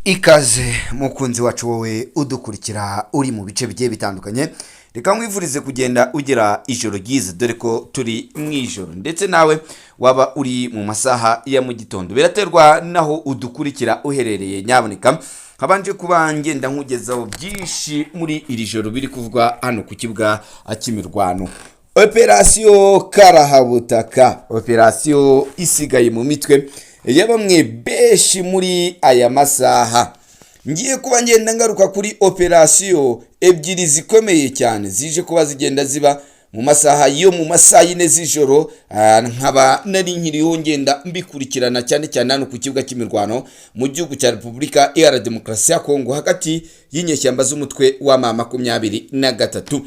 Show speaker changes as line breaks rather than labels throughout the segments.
Ikaze mukunzi wacu wowe udukurikira uri mu bice bigiye bitandukanye, reka nkwifurize kugenda ugira ijoro ryiza dore ko turi mu ijoro, ndetse nawe waba uri mu masaha ya mu gitondo biraterwa naho udukurikira uherereye. Nyaboneka habanje kuba ngenda nkugezaho byinshi muri iri joro biri kuvugwa hano ku kibuga cy'imirwano. Operasiyo Karahabutaka, operasiyo isigaye mu mitwe ya bamwe benshi muri aya masaha. Ngiye kuba ngenda ngaruka kuri operasiyo ebyiri zikomeye cyane zije kuba zigenda ziba mu masaha yo mu masaha y'ine z'ijoro, nkaba nari nkiriho ngenda mbikurikirana cyane cyane hano ku kibuga cy'imirwano mu gihugu cya Repubulika Iharanira Demokarasi ya Kongo hagati y'inyeshyamba z'umutwe wa M23.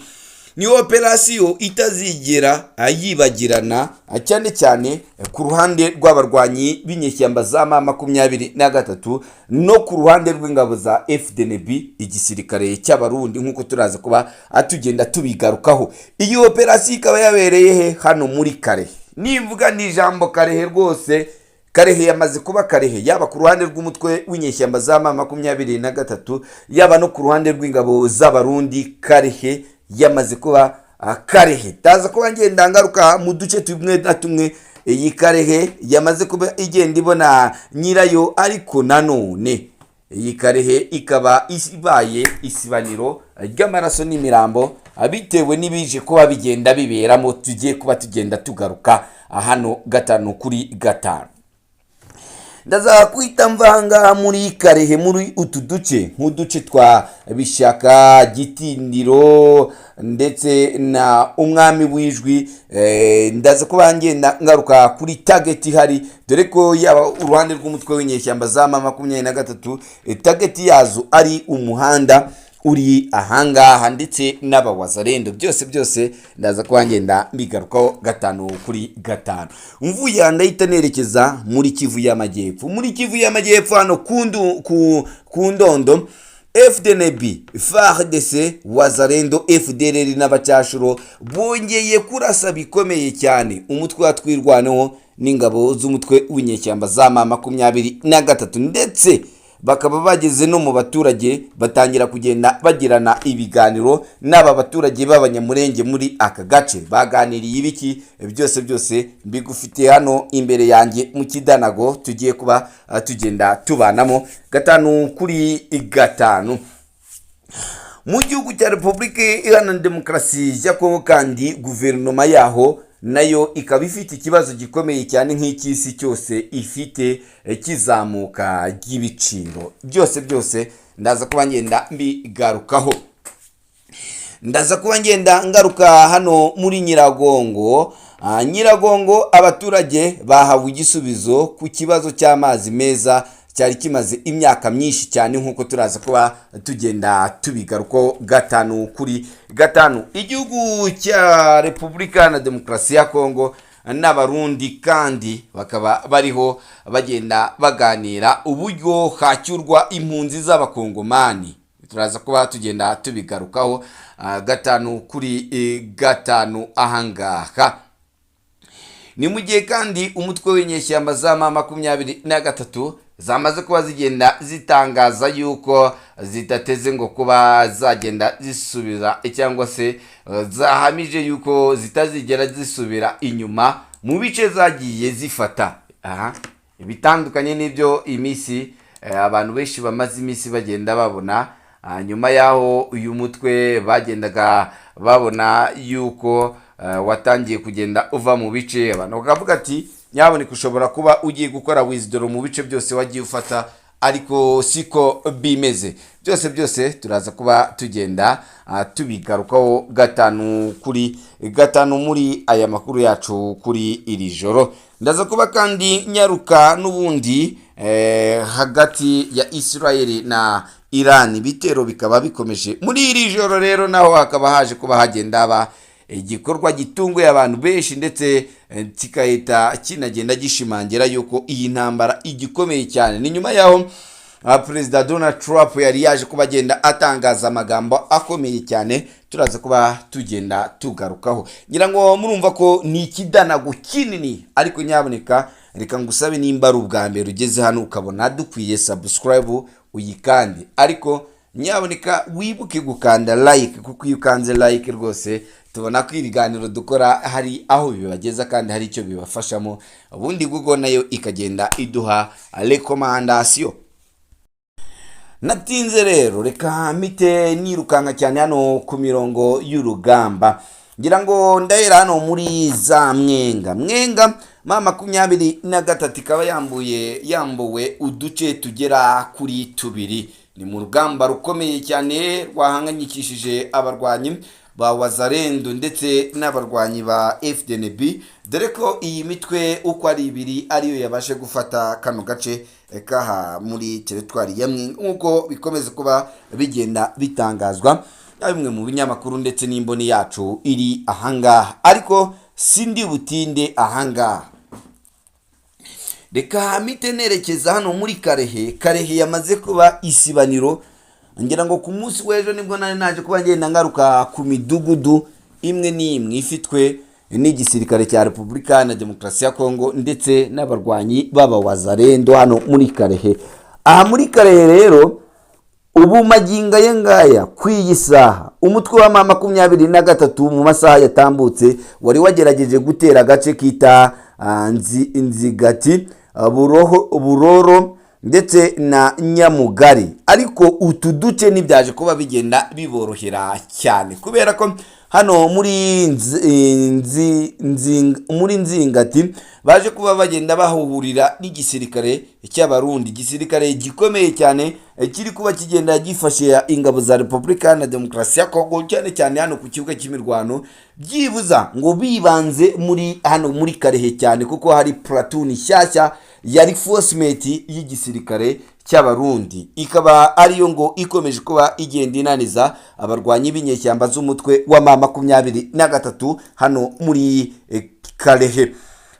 Ni operasiyo itazigera yibagirana cyane cyane ku ruhande rw'abarwanyi b'inyeshyamba za M23 no ku ruhande rw'ingabo za FDNB, igisirikare cy'abarundi, nk'uko turaza kuba atugenda tubigarukaho. Iyi operasiyo ikaba yabereye he? Hano muri Karehe. Nivuga ni ijambo Karehe rwose, Karehe yamaze kuba Karehe, yaba ku ruhande rw'umutwe w'inyeshyamba za M23 yaba no ku ruhande rw'ingabo z'abarundi. Karehe yamaze kuba Karehe. Taza kuba ngenda ngaruka mu duce tumwe na tumwe. Iyi Karehe yamaze kuba igenda ibona nyirayo, ariko nanone iyi Karehe ikaba ibaye isibaniro ry'amaraso n'imirambo bitewe n'ibije kuba bigenda biberamo. Tugiye kuba tugenda tugaruka hano gatanu kuri gatanu. Ndaza kwita mvanga muri Karehe muri utu duce nk'uduce twa Bishaka, Gitindiro ndetse na Umwami w'Ijwi. Ndaza kuba ngenda ngaruka kuri target ihari, dore ko yaba uruhande rw'umutwe w'inyeshyamba za M23 target yazo ari umuhanda uri ahangaha ndetse n'abawazarendo. Byose ndaza kuba ngenda mbigarukaho gatanu kuri gatanu. Mvuye ndahita nerekeza muri Kivu y'Amajyepfo. Muri Kivu y'Amajyepfo hano ku Ndondo, FDNB, FARDC, Wazarendo, FDLR n'abacyashuro bongeye kurasa bikomeye cyane umutwe watwirwaneho n'ingabo z'umutwe w'inyeshyamba za M23, ndetse bakaba bageze no mu baturage batangira kugenda bagirana ibiganiro n'aba baturage b'abanyamurenge muri aka gace. Baganiriye ibiki? Byose mbigufite hano imbere yanjye mu kidanago tugiye kuba tugenda tubanamo gatanu kuri gatanu. Mu gihugu cya Repubulika Iharanira Demokarasi ya Kongo kandi guverinoma yaho nayo ikaba ifite ikibazo gikomeye cyane nk'icy'isi cyose ifite kizamuka ry'ibiciro. Byose ndaza kuba ngenda mbigarukaho. Ndaza kuba ngenda ngaruka hano muri Nyiragongo. Nyiragongo abaturage bahawe igisubizo ku kibazo cy'amazi meza cyari kimaze imyaka myinshi cyane, nk'uko turaza kuba tugenda tubigarukaho gatanu kuri gatanu. Igihugu cya Repubulika Iharanira Demokarasi ya Kongo n'abarundi kandi bakaba bariho bagenda baganira uburyo hacyurwa impunzi z'abakongomani. Turaza kuba tugenda tubigarukaho gatanu kuri gatanu ahangaha. Ni mu gihe kandi umutwe w'inyeshyamba za M23 zamaze kuba zigenda zitangaza yuko zitateze ngo kuba zagenda zisubiza cyangwa se zahamije yuko zitazigera zisubira inyuma mu bice zagiye zifata. Ibitandukanye n'ibyo imisi abantu benshi bamaze imisi bagenda babona. Nyuma yaho uyu mutwe bagendaga babona yuko watangiye kugenda uva mu bice, abantu bakavuga ati nyaboneka ushobora kuba ugiye gukora wizidoro mu bice byose wagiye ufata, ariko siko bimeze. Byose turaza kuba tugenda tubigarukaho gatanu kuri gatanu muri aya makuru yacu kuri iri joro. Ndaza kuba kandi nyaruka n'ubundi hagati ya Israel na Iran. Ibitero bikaba bikomeje muri iri joro, rero naho hakaba haje kuba hagenda haba igikorwa gitunguye abantu benshi, ndetse kikahita kinagenda gishimangira yuko iyi ntambara igikomeye cyane. Ni nyuma yaho Perezida Donald Trump yari yaje kuba agenda atangaza amagambo akomeye cyane. Turaza kuba tugenda tugarukaho. Ngira ngo murumva ko ni ikidanago kinini, ariko nyaboneka reka ngusabe nimba ari ubwa mbere ugeze hano ukabona dukwiye subscribe uyikande, ariko nyaboneka wibuke gukanda like, kuko iyo ukanze like rwose tubona ko ibiganiro dukora hari aho bibageza kandi hari icyo bibafashamo, ubundi Google nayo ikagenda iduha recommendation. Natinze rero reka mpite nirukanka cyane hano ku mirongo y'urugamba, ngira ngo ndahera hano muri za Mwenga mama 23 ikaba yambuwe uduce tugera kuri tubiri. Ni mu rugamba rukomeye cyane rwahanganyikishije abarwanyi ba Wazalendo ndetse n'abarwanyi ba FDNB, dore ko iyi mitwe uko ari ibiri ariyo yabashe gufata kano gace kaha muri teritwari ya Mwenga, nkuko bikomeza kuba bigenda bitangazwa na bimwe mu binyamakuru ndetse n'imboni yacu iri ahangaha, ariko sindi butinde ahangaha. Reka mpite nerekeza hano muri Karehe yamaze kuba isibaniro, ngira ngo ku munsi w'ejo nibwo naje kuba ngenda ngaruka ku midugudu imwe n'imwe ifitwe n'igisirikare cya Repubulika na Demokarasi ya Kongo ndetse n'abarwanyi baba Wazalendo hano muri Karehe. Aha muri Karehe rero ubu maginga ye ngaya kw'iyi saha umutwe wa mama 23 mu masaha yatambutse wari wagerageje gutera agace kita Nzigati, Buroro ndetse na Nyamugari, ariko utu duce nibyaje kuba bigenda biborohera cyane kubera ko hano muri Nzingati baje kuba bagenda bahurira n'igisirikare cy'abarundi, igisirikare gikomeye cyane kiri kuba kigenda gifashe ingabo za Repubulika na Demokarasi ya Kongo cyane cyane hano ku kibuga cy'imirwano, byibuza ngo bibanze hano muri Karehe cyane kuko hari platoon shyashya ya reinforcement y'igisirikare cy'abarundi, ikaba ariyo ngo ikomeje kuba igenda inaniza abarwanyi b'inyeshyamba z'umutwe wa mama 23 hano muri Karehe.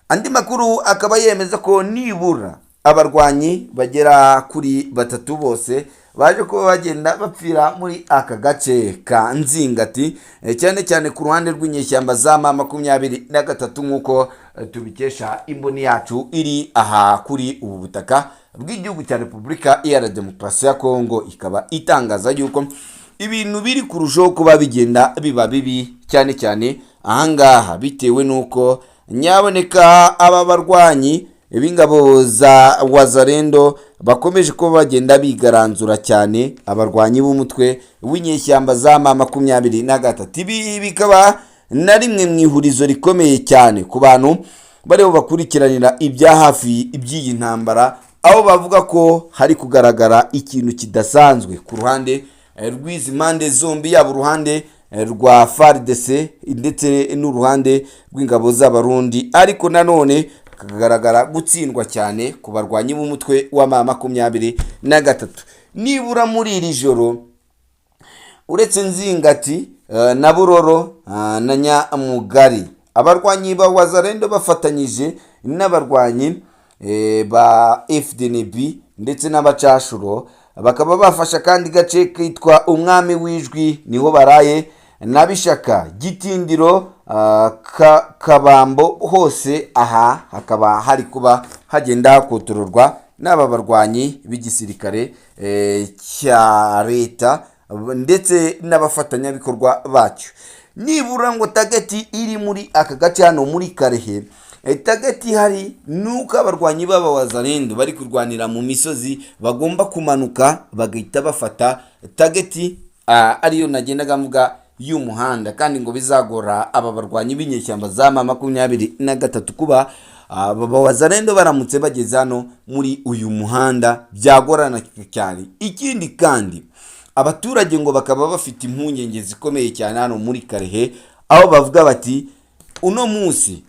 Andi makuru akaba yemeza ko nibura abarwanyi bagera kuri 3 bose baje kuba bagenda bapfira muri aka gace ka Nzingati, cyane cyane ku ruhande rw'inyeshyamba za mama 23 nkuko tubikesha imboni yacu iri aha kuri ubu butaka bw'igihugu cya Repubulika ya Demokarasi ya Kongo, ikaba itangaza yuko ibintu biri kurushaho kuba bigenda biba bibi cyane cyane ahangaha, bitewe nuko nyaboneka aba barwanyi b'ingabo za Wazalendo bakomeje kuba bagenda bigaranzura cyane abarwanyi b'umutwe w'inyeshyamba za mama 23. Ibi bikaba na rimwe mu ihurizo rikomeye cyane ku bantu bariho bakurikiranira ibya hafi iby'iyi ntambara, aho bavuga ko hari kugaragara ikintu kidasanzwe ku ruhande rw'izi mpande zombi, yaba uruhande rwa FARDC ndetse n'uruhande rw'ingabo z'abarundi, ariko nanone kagaragara gutsindwa cyane ku barwanyi b'umutwe wa mama 23. Nibura muri iri joro uretse Nzingati na Buroro na Nyamugari, abarwanyi ba Wazalendo bafatanyije n'abarwanyi ba FDNB ndetse n'abacashuro bakaba bafasha kandi gace kitwa Umwami w'Ijwi, niho baraye nabishaka Gitindiro, Kabambo, hose aha hakaba hari kuba hagenda hakotororwa n'aba barwanyi b'igisirikare cya leta ndetse n'abafatanyabikorwa bacyo. Nibura ngo tageti iri muri aka gace hano muri Karehe, tageti hari nuko abarwanyi baba Wazalendo bari kurwanira mu misozi bagomba kumanuka bagahita bafata tageti ariyo nagendaga mvuga y'umuhanda, kandi ngo bizagora aba barwanyi b'inyeshyamba za mama 23 kuba aba Wazalendo baramutse bageze hano muri uyu muhanda byagorana cyane. Ikindi kandi abaturage ngo bakaba bafite impungenge zikomeye cyane hano muri Karehe, aho bavuga bati uno munsi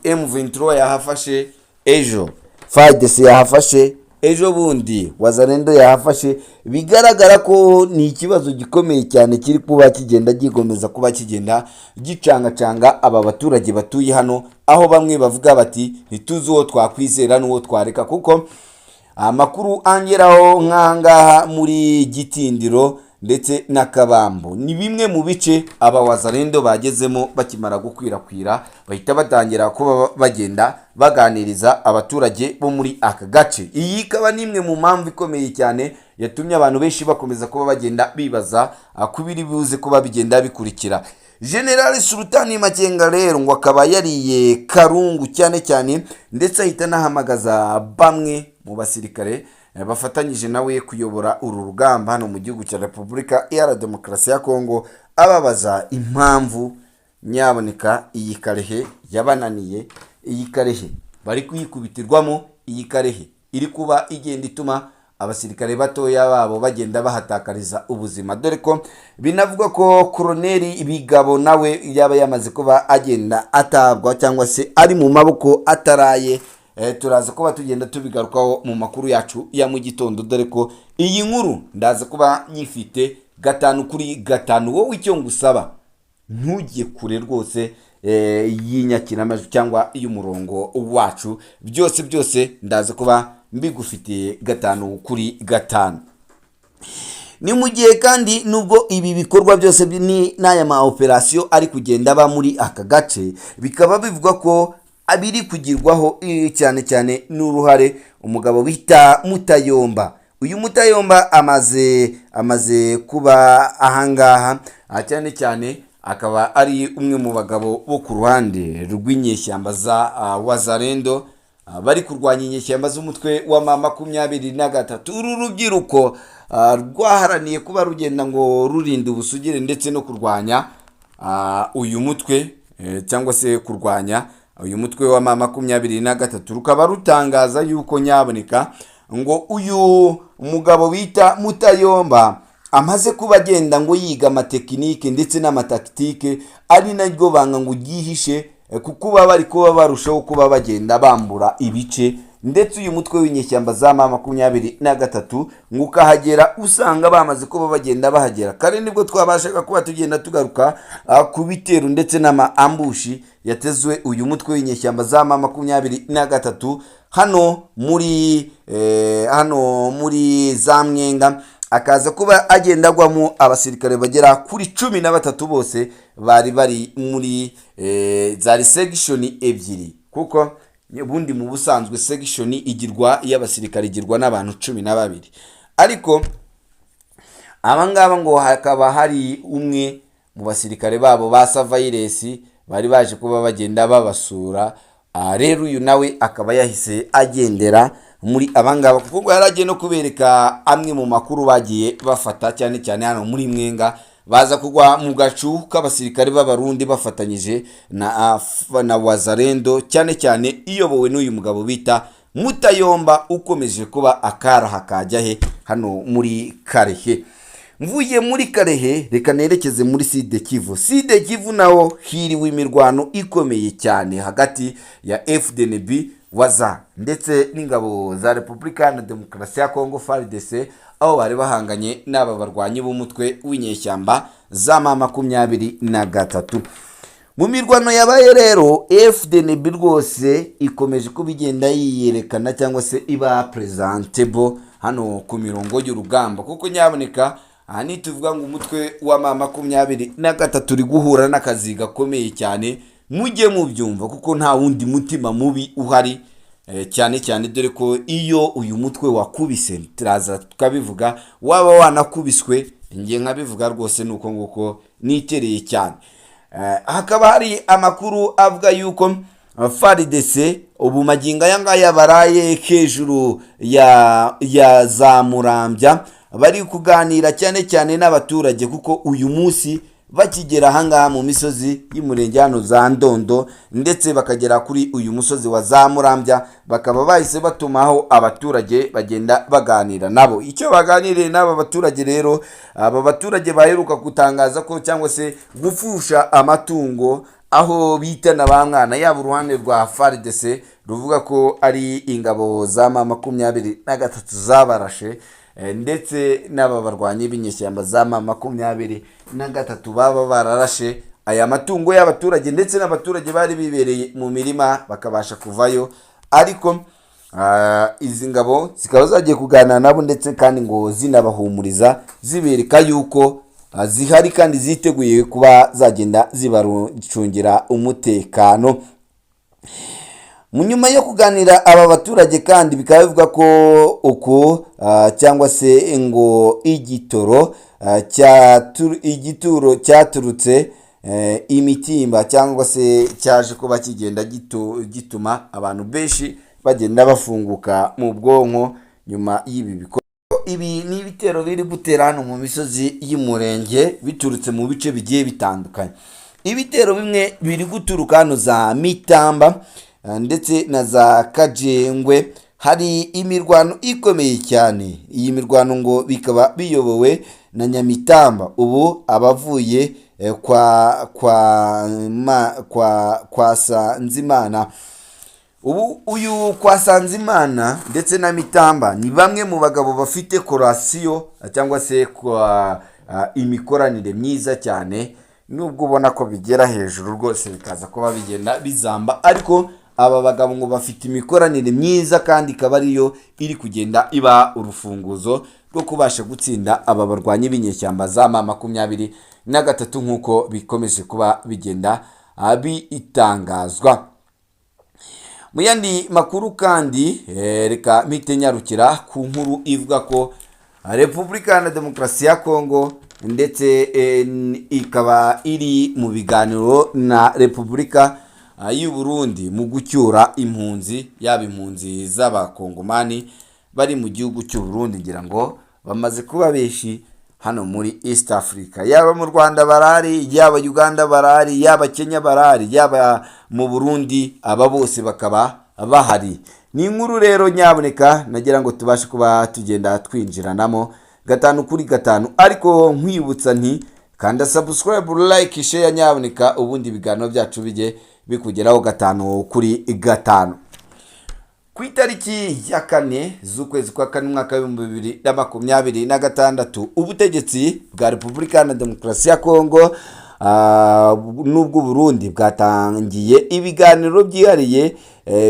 M23 yahafashe, ejo FARDC yahafashe, ejo bundi Wazalendo yahafashe, bigaragara ko ni ikibazo gikomeye cyane kiri kuba kigenda gigomeza kuba kigenda gicangacanga aba baturage batuye hano, aho bamwe bavuga bati ntituzi uwo twakwizera n'uwo twareka, kuko amakuru angeraho nk'ahangaha muri Gitindiro ndetse na Kabambo. Ni bimwe mu bice aba Wazalendo bagezemo bakimara gukwirakwira, bahita batangira kuba bagenda baganiriza abaturage bo muri aka gace. Iyi ikaba nimwe mu mpamvu ikomeye cyane yatumye abantu benshi bakomeza kuba bagenda bibaza kubiri buze kuba bigenda bikurikira. General Sultani Makenga rero ngo akaba yariye karungu cyane cyane, ndetse ahita anahamagaza bamwe mu basirikare bafatanyije nawe kuyobora uru rugamba hano mu gihugu cya Repubulika Iharanira Demokarasi ya Kongo, ababaza impamvu nyaboneka iyi Karehe yabananiye, iyi Karehe bari kuyikubitirwamo, iyi Karehe iri kuba igenda ituma abasirikare batoya babo bagenda bahatakariza ubuzima, dore ko binavuga ko Koloneli Bigabo nawe yaba yamaze kuba agenda atabwa cyangwa se ari mu maboko ataraye. Turaza kuba tugenda tubigarukaho mu makuru yacu ya mu gitondo, dore ko iyi nkuru ndaza kuba nyifite 5/5. Wowe icyo ngusaba ntujye kure rwose y'inyakiramajwi cyangwa y'umurongo wacu, byose ndaza kuba mbigufitiye 5/5. Ni mu gihe kandi nubwo ibi bikorwa byose ni n'aya ma operation ari kugenda aba muri aka gace, bikaba bivuga ko abiri kugirwaho cyane cyane n'uruhare umugabo bita Mutayomba. Uyu Mutayomba amaze kuba ahangaha cyane cyane, akaba ari umwe mu bagabo bo ku ruhande rw'inyeshyamba za Wazalendo bari kurwanya inyeshyamba z'umutwe wa M23. Uru rubyiruko rwaharaniye kuba rugenda ngo rurinda ubusugire ndetse no kurwanya uyu mutwe cyangwa se kurwanya uyu mutwe wa M23, rukaba rutangaza yuko nyaboneka ngo uyu mugabo bita Mutayomba amaze kuba agenda ngo yiga amatekinike ndetse n'amataktike, ari naryo banga ngo gihishe kuko bari kuba barushaho kuba bagenda bambura ibice, ndetse uyu mutwe w'inyeshyamba za M23 ngo ukahagera usanga bamaze kuba bagenda bahagera kare. Nibwo twabashaga kuba tugenda tugaruka ku bitero ndetse n'amaambushi yatezwe uyu mutwe w'inyeshyamba za M23 hano muri za Mwenga, akaza kuba agenda agwamo abasirikare bagera kuri 13 bose bari muri za section ebyiri, kuko ubundi mu busanzwe section igirwa y'abasirikare igirwa n'abantu 12, ariko abangaba ngo hakaba hari umwe mu basirikare babo ba Savairesi bari baje kuba bagenda babasura. Rero uyu nawe akaba yahise agendera muri abangaba, kuko yaragiye no kubereka amwe mu makuru bagiye bafata cyane cyane hano muri Mwenga, baza kugwa mu gacu k'abasirikare b'abarundi bafatanyije na Wazalendo, cyane cyane iyobowe n'uyu mugabo bita Mutayomba ukomeje kuba akaraha kajyahe hano muri Karehe. Mvuye muri Karehe reka nerekeze muri Sud Kivu. Sud Kivu naho hiriwe imirwano ikomeye cyane hagati ya FDNB Waza ndetse n'ingabo za Repubulika Iharanira Demokarasi ya Kongo FARDC, aho bari bahanganye n'aba barwanyi b'umutwe w'inyeshyamba za M23. Mu mirwano yabaye rero FDNB rwose ikomeje kubigenda yiyerekana cyangwa se iba presentable hano ku mirongo y'urugamba, kuko nyaboneka ani tuvuga ngo umutwe wa M23 uri guhura n'akazi gakomeye cyane. Mujye mubyumva kuko nta wundi mutima mubi uhari, cyane cyane dore ko iyo uyu mutwe wakubise, turaza tukabivuga, waba wanakubiswe ngiye nkabivuga rwose nuko nguko nitereye cyane. Hakaba hari amakuru avuga yuko FARDC ubu maginga yangaya baraye hejuru ya za Murambya, bari kuganira cyane cyane n'abaturage, kuko uyu munsi bakigera ahangaha mu misozi y'umurenge hano za Ndondo ndetse bakagera kuri uyu musozi wa za Murambya, bakaba bahise batumaho abaturage bagenda baganira nabo. Icyo baganiriye n'aba baturage rero, aba baturage baheruka gutangaza ko cyangwa se gufusha amatungo aho bita na ba mwana, yaba uruhande rwa FARDC ruvuga ko ari ingabo za M23 zabarashe, ndetse n'aba barwanyi b'inyeshyamba za M23 baba bararashe aya matungo y'abaturage, ndetse n'abaturage bari bibereye mu mirima bakabasha kuvayo. Ariko izi ngabo zikaba zagiye kuganira nabo ndetse kandi ngo zinabahumuriza zibereka yuko zihari kandi ziteguye kuba zagenda zibarungira umutekano. Mu nyuma yo kuganira aba baturage kandi bikaba bivuga ko uko cyangwa se ngo igituro cyaturutse imitimba cyangwa se cyaje kuba kigenda gituma abantu benshi bagenda bafunguka mu bwonko nyuma y'ibi bikorwa. Ibi ni ibitero biri gutera hano mu misozi y'umurenge biturutse mu bice bigiye bitandukanye. Ibitero bimwe biri guturuka hano za Mitamba ndetse na za Kajengwe. Hari imirwano ikomeye cyane. Iyi mirwano ngo bikaba biyobowe na Nyamitamba. Ubu abavuye kwa Sanzimana. Ubu uyu kwa Sanzimana ndetse na Mitamba ni bamwe mu bagabo bafite korasiyo cyangwa se kwa imikoranire myiza cyane, nubwo ubona ko bigera hejuru rwose bikaza kuba bigenda bizamba, ariko aba bagabo ngo bafite imikoranire myiza kandi ikaba ariyo iri kugenda iba urufunguzo rwo kubasha gutsinda aba barwanyi b'inyeshyamba za M23 nk'uko bikomeje kuba bigenda bitangazwa. Mu yandi makuru kandi reka mpite nyarukira ku nkuru ivuga ko Repubulika ya Demokarasi ya Kongo ndetse ikaba iri mu biganiro na Repubulika y'u Burundi mu gucyura impunzi, yaba impunzi z'abakongomani bari mu gihugu cy'u Burundi, ngira ngo bamaze kuba benshi hano muri East Africa, yaba mu Rwanda barari, yaba Uganda barari, yaba Kenya barari, yaba mu Burundi, aba bose bakaba bahari. Ni inkuru rero nyaboneka nagira ngo tubashe kuba tugenda twinjiranamo 5 kuri 5, ariko nkwibutsa nti kanda subscribe, like, share nyaboneka, ubundi biganiro byacu bije bikugeraho 5 kuri 5. Ku itariki ya 4 z'ukwezi kwa 4 mwaka wa 2026 ubutegetsi bwa Repubulika ya Demokarasi ya Kongo n'ubwo Burundi bwatangiye ibiganiro byihariye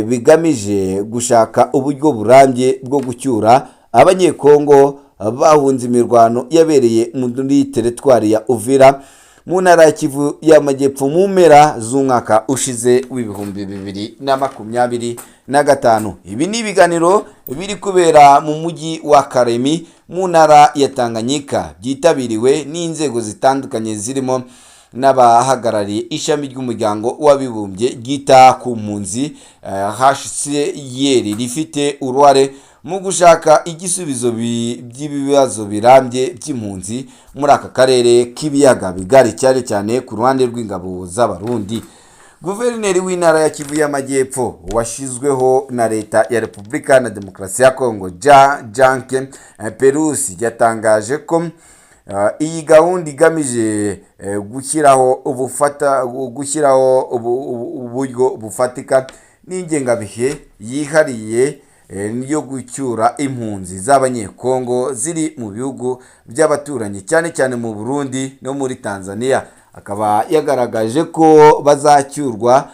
bigamije gushaka uburyo burambye bwo gucyura abanyekongo bahunze imirwano yabereye muri teritwari ya Uvira mu ntara ya Kivu y'Amajyepfo mu mpera z'umwaka ushize w'2025. Ibi ni ibiganiro biri kubera mu mujyi wa Karemi mu ntara ya Tanganyika, byitabiriwe n'inzego zitandukanye zirimo n'abahagarariye ishami ry'umuryango w'abibumbye ryita ku mpunzi HCR, rifite uruhare mu gushaka igisubizo by'ibibazo birambye by'impunzi muri aka karere k'ibiyaga bigari, cyane cyane ku ruhande rw'ingabo z'abarundi. Guverineri w'intara ya Kivu y'Amajyepfo washyizweho na leta ya Repubulika ya Demokarasi ya Kongo, Janke Perusi, yatangaje ko iyi gahunda igamije gushyiraho uburyo bufatika n'ingengabihe yihariye yo gucyura impunzi z'abanyekongo ziri mu bihugu by'abaturanyi, cyane cyane mu Burundi no muri Tanzania. Akaba yagaragaje ko bazacyurwa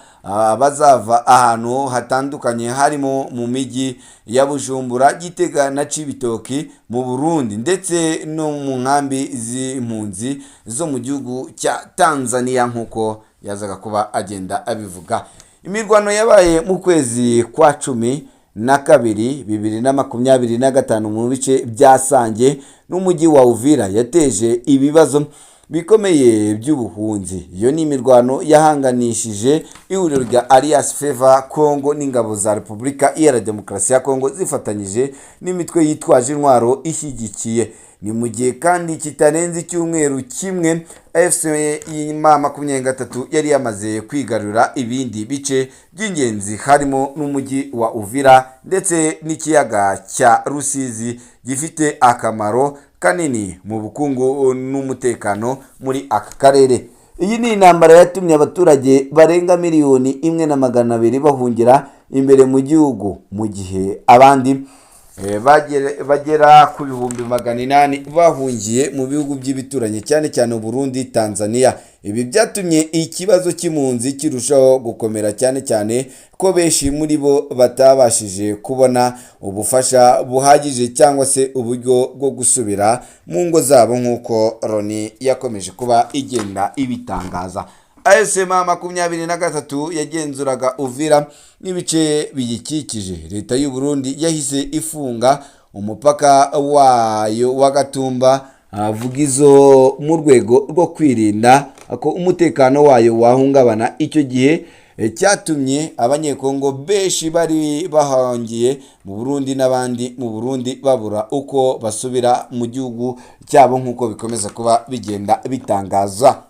bazava ahantu hatandukanye harimo mu miji ya Bujumbura, Gitega na Cibitoki mu Burundi, ndetse no mu nkambi z'impunzi zo mu gihugu cya Tanzania nk'uko yazaga kuba agenda abivuga. Imirwano yabaye mu kwezi kwa 12 2025 mu bice bya Sange n'umujyi wa Uvira yateje ibibazo bikomeye by'ubuhunzi. Iyo ni imirwano yahanganishije ihuriro rya Alliance Fleuve Congo n'ingabo za Repubulika ya Demokarasi ya Kongo zifatanyije n'imitwe yitwaje intwaro ishyigikiye. Ni mu gihe kandi kitarenze icyumweru kimwe AFC M23 yari yamaze kwigarura ibindi bice by'ingenzi harimo n'umujyi wa Uvira ndetse n'ikiyaga cya Rusizi gifite akamaro kanini mu bukungu n'umutekano muri aka karere. Iyi ni intambara yatumye abaturage barenga 1,200,000 bahungira imbere mu gihugu, mu gihe abandi bagera ku bihumbi 800 bahungiye mu bihugu by'ibituranyi cyane cyane Burundi, Tanzania. Ibi byatumye ikibazo cy'impunzi kirushaho gukomera cyane cyane ko benshi muri bo batabashije kubona ubufasha buhagije cyangwa se uburyo bwo gusubira mu ngo zabo nk'uko Loni yakomeje kuba igenda ibitangaza. ASM 23 yagenzuraga Uvira n'ibice biyikikije. Leta y'u Burundi yahise ifunga umupaka wayo wa Gatumba Vugizo mu rwego rwo kwirinda ko umutekano wayo wahungabana. Icyo gihe cyatumye abanyekongo benshi bari bahongiye mu Burundi n'abandi mu Burundi babura uko basubira mu gihugu cyabo nk'uko bikomeza kuba bigenda bitangaza.